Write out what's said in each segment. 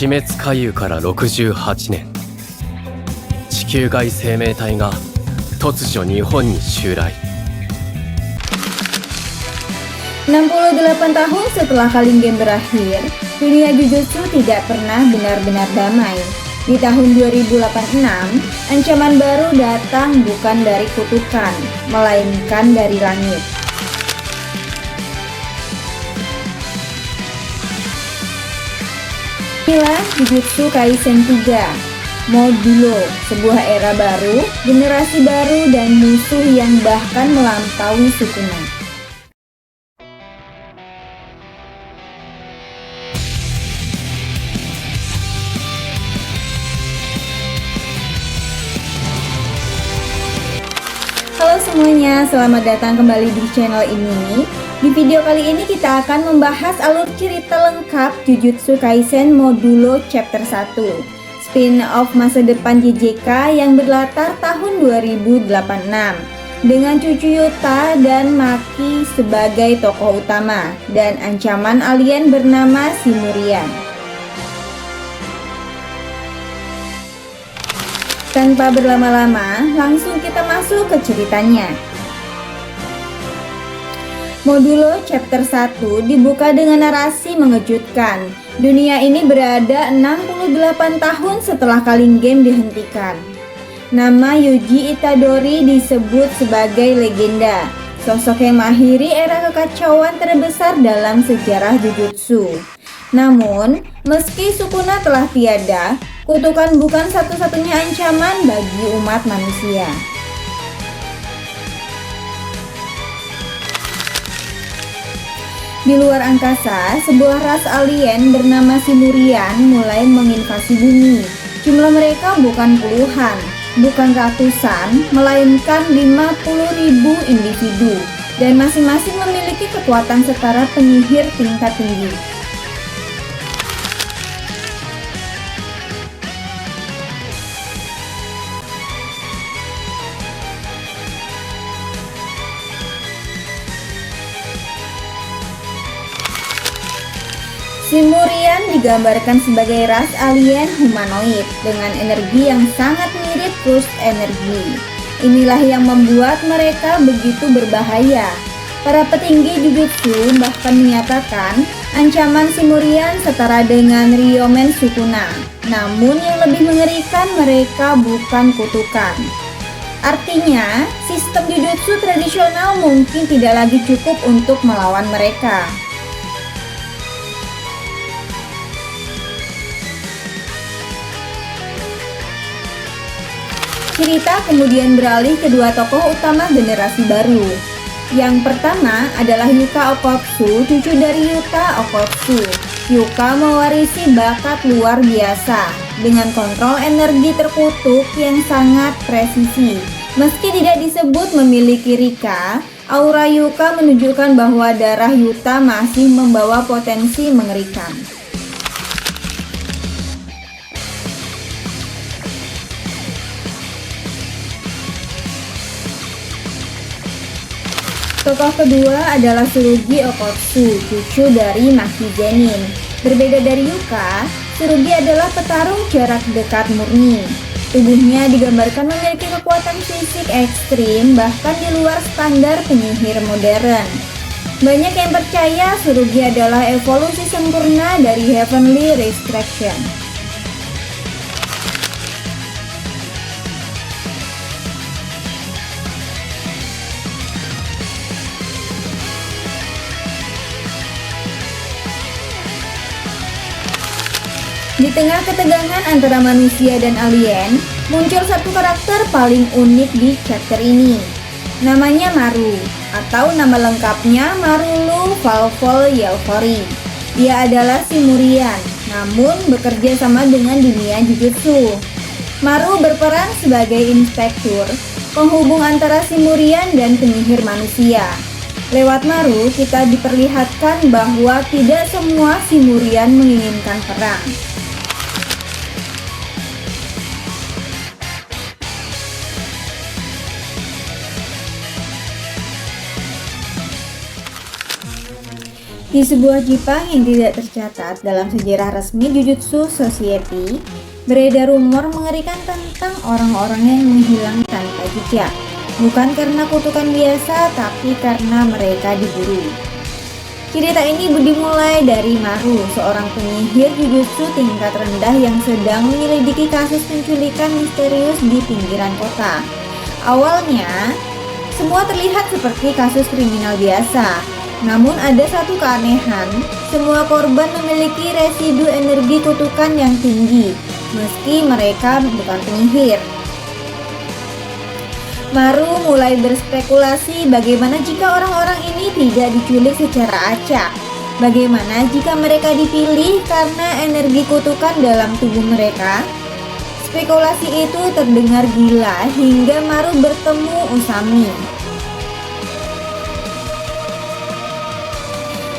死滅回遊から68年、地球外生命体が突如日本に襲来。68 tahun setelah Culling Game berakhir, dunia Jujutsu tidak pernah benar-benar damai. Di tahun 2086, ancaman baru datang bukan dari kutukan, melainkan dari langit. Inilah Jujutsu Kaisen 3, Modulo, sebuah era baru, generasi baru, dan musuh yang bahkan melampaui Sukuna. Halo semuanya, selamat datang kembali di channel ini. Di video kali ini kita akan membahas alur cerita lengkap Jujutsu Kaisen Modulo Chapter 1, spin-off masa depan JJK yang berlatar tahun 2086 dengan cucu Yuta dan Maki sebagai tokoh utama dan ancaman alien bernama Simurian. Tanpa berlama-lama, langsung kita masuk ke ceritanya. Modulo Chapter 1 dibuka dengan narasi mengejutkan. Dunia ini berada 68 tahun setelah Culling Game dihentikan. Nama Yuji Itadori disebut sebagai legenda, sosok yang mengakhiri era kekacauan terbesar dalam sejarah Jujutsu. Namun, meski Sukuna telah tiada, kutukan bukan satu-satunya ancaman bagi umat manusia. Di luar angkasa, sebuah ras alien bernama Simurian mulai menginvasi bumi. Jumlah mereka bukan puluhan, bukan ratusan, melainkan 50.000 individu, dan masing-masing memiliki kekuatan setara penyihir tingkat tinggi. Simurian digambarkan sebagai ras alien humanoid dengan energi yang sangat mirip Rust energi. Inilah yang membuat mereka begitu berbahaya. Para petinggi Jujutsu bahkan menyatakan ancaman Simurian setara dengan Ryomen Sukuna. Namun yang lebih mengerikan, mereka bukan kutukan. Artinya, sistem Jujutsu tradisional mungkin tidak lagi cukup untuk melawan mereka. Cerita kemudian beralih ke dua tokoh utama generasi baru. Yang pertama adalah Yuka Okkotsu, cucu dari Yuta Okkotsu. Yuka mewarisi bakat luar biasa dengan kontrol energi terkutuk yang sangat presisi. Meski tidak disebut memiliki Rika, aura Yuka menunjukkan bahwa darah Yuta masih membawa potensi mengerikan. Tokoh kedua adalah Tsurugi Okkotsu, cucu dari Maki Zenin. Berbeda dari Yuka, Tsurugi adalah petarung jarak dekat murni. Tubuhnya digambarkan memiliki kekuatan fisik ekstrim, bahkan di luar standar penyihir modern. Banyak yang percaya Tsurugi adalah evolusi sempurna dari Heavenly Restriction. Di tengah ketegangan antara manusia dan alien, muncul satu karakter paling unik di chapter ini. Namanya Maru, atau nama lengkapnya Marulu Valvol Yelvori. Dia adalah Simurian, namun bekerja sama dengan dunia Jujutsu. Maru berperan sebagai inspektur, penghubung antara Simurian dan penyihir manusia. Lewat Maru, kita diperlihatkan bahwa tidak semua Simurian menginginkan perang. Di sebuah Jepang yang tidak tercatat dalam sejarah resmi Jujutsu Society, beredar rumor mengerikan tentang orang-orang yang menghilang tanpa jejak. Bukan karena kutukan biasa, tapi karena mereka diburu. Cerita ini dimulai dari Maru, seorang penyihir Jujutsu tingkat rendah yang sedang menyelidiki kasus penculikan misterius di pinggiran kota. Awalnya, semua terlihat seperti kasus kriminal biasa. Namun ada satu keanehan, semua korban memiliki residu energi kutukan yang tinggi, meski mereka bukan penyihir. Maru mulai berspekulasi bagaimana jika orang-orang ini tidak diculik secara acak. Bagaimana jika mereka dipilih karena energi kutukan dalam tubuh mereka? Spekulasi itu terdengar gila hingga Maru bertemu Usami.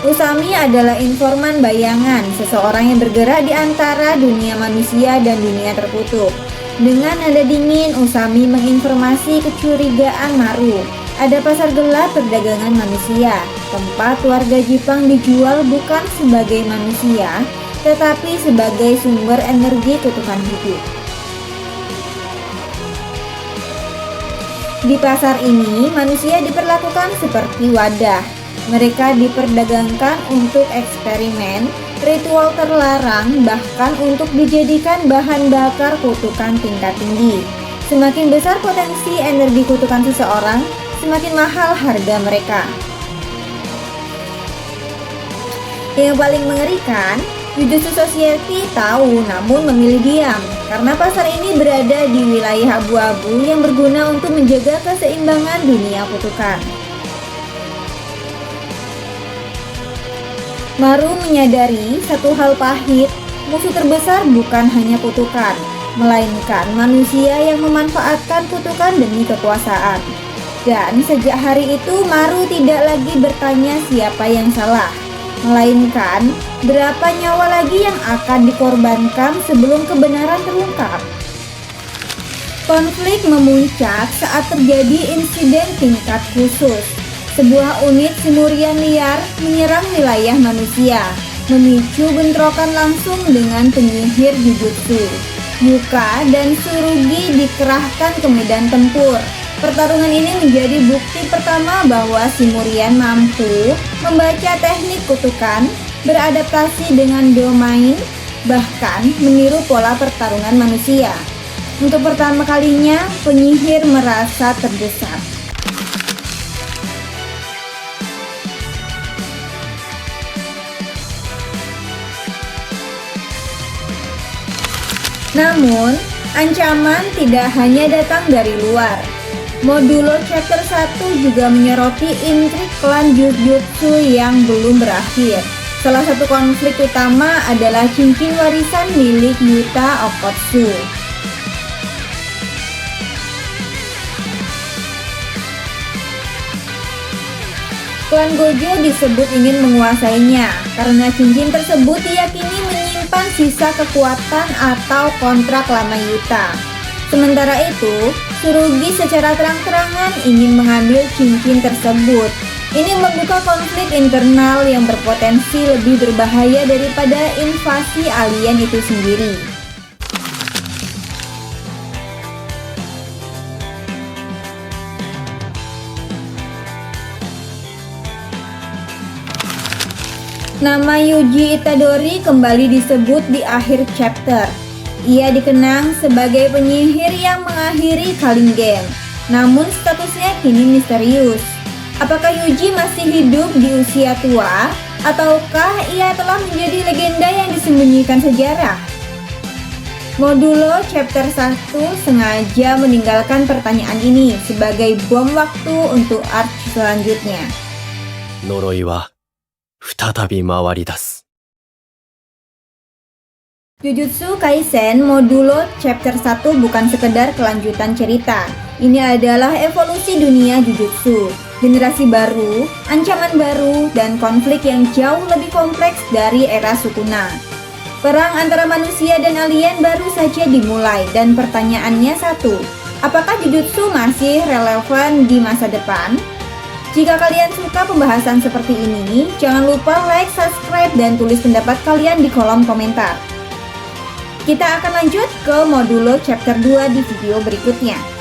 Usami adalah informan bayangan, seseorang yang bergerak di antara dunia manusia dan dunia terkutuk. Dengan nada dingin, Usami menginformasi kecurigaan Maru. Ada pasar gelap perdagangan manusia, tempat warga Jepang dijual bukan sebagai manusia, tetapi sebagai sumber energi kutukan hidup. Di pasar ini, manusia diperlakukan seperti wadah. Mereka diperdagangkan untuk eksperimen, ritual terlarang, bahkan untuk dijadikan bahan bakar kutukan tingkat tinggi. Semakin besar potensi energi kutukan seseorang, semakin mahal harga mereka. Yang paling mengerikan, Jujutsu Society tahu namun memilih diam, karena pasar ini berada di wilayah abu-abu yang berguna untuk menjaga keseimbangan dunia kutukan. Maru menyadari satu hal pahit, musuh terbesar bukan hanya kutukan, melainkan manusia yang memanfaatkan kutukan demi kekuasaan. Dan sejak hari itu Maru tidak lagi bertanya siapa yang salah, melainkan berapa nyawa lagi yang akan dikorbankan sebelum kebenaran terungkap. Konflik memuncak saat terjadi insiden tingkat khusus. Sebuah unit Simurian liar menyerang wilayah manusia, memicu bentrokan langsung dengan penyihir Jujutsu. Yuka dan Tsurugi dikerahkan ke medan tempur. Pertarungan ini menjadi bukti pertama bahwa Simurian mampu membaca teknik kutukan, beradaptasi dengan domain, bahkan meniru pola pertarungan manusia. Untuk pertama kalinya, penyihir merasa terdesak. Namun, ancaman tidak hanya datang dari luar. Modulo Chapter 1 juga menyoroti intrik klan Jujutsu yang belum berakhir. Salah satu konflik utama adalah cincin warisan milik Yuta Okkotsu. Klan Gojo disebut ingin menguasainya karena cincin tersebut diyakini menyimpan sisa kekuatan atau kontrak lama Yuta. Sementara itu, Tsurugi secara terang-terangan ingin mengambil cincin tersebut. Ini membuka konflik internal yang berpotensi lebih berbahaya daripada invasi alien itu sendiri. Nama Yuji Itadori kembali disebut di akhir chapter. Ia dikenang sebagai penyihir yang mengakhiri Culling Game, namun statusnya kini misterius. Apakah Yuji masih hidup di usia tua, ataukah ia telah menjadi legenda yang disembunyikan sejarah? Modulo Chapter 1 sengaja meninggalkan pertanyaan ini sebagai bom waktu untuk arc selanjutnya. 呪いは再び回り出す。 Jujutsu Kaisen Modulo Chapter 1 bukan sekedar kelanjutan cerita. Ini adalah evolusi dunia Jujutsu, generasi baru, ancaman baru, dan konflik yang jauh lebih kompleks dari era Sukuna. Perang antara manusia dan alien baru saja dimulai, dan pertanyaannya satu, apakah Jujutsu masih relevan di masa depan? Jika kalian suka pembahasan seperti ini, jangan lupa like, subscribe, dan tulis pendapat kalian di kolom komentar. Kita akan lanjut ke modulo chapter 2 di video berikutnya.